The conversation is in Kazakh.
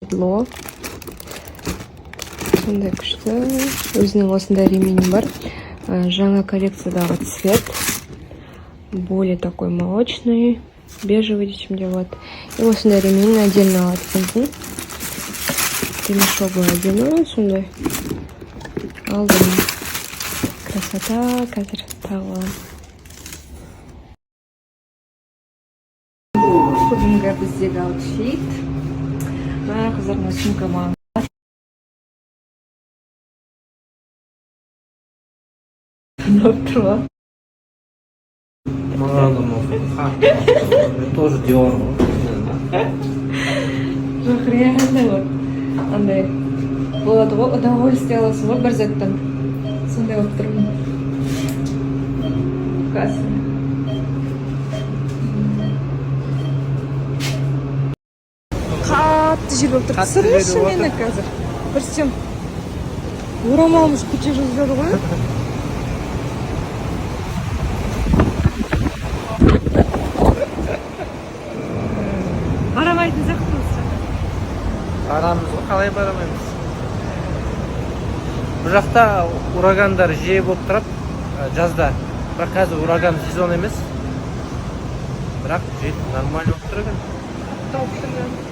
тепло. Сондай күшті. Өзінің осындай ремені бар. Жаңа коллекциядағы цвет. Более такой молочный, бежевый, чем вот. И осындай ремень отдельно алады. Ремешогы отдельно сондай. Алдым. Красота, қазір тағы. Бүгінгі біздегі аутфит. Мына қыздарына сумка маған. Тұрма. Тоже Dior. Жоқ, реально вот. Андай. Болады ғой, удовольствие аласың ғой бір заттан. Сондай болып тұрмын. Касса. Қатты жел болып тұр. Түсіріңізші мені қазір. Бірсем. Орамалымыз күте жазылады ғой. Барамайтын зақтымыз. Барамыз ғой, қалай барамаймыз? Бұл жақта урагандар жиі болып тұрады жазда. Бірақ қазір ураган сезон емес. Бірақ жел нормально болып тұр екен. Тауып тұрған.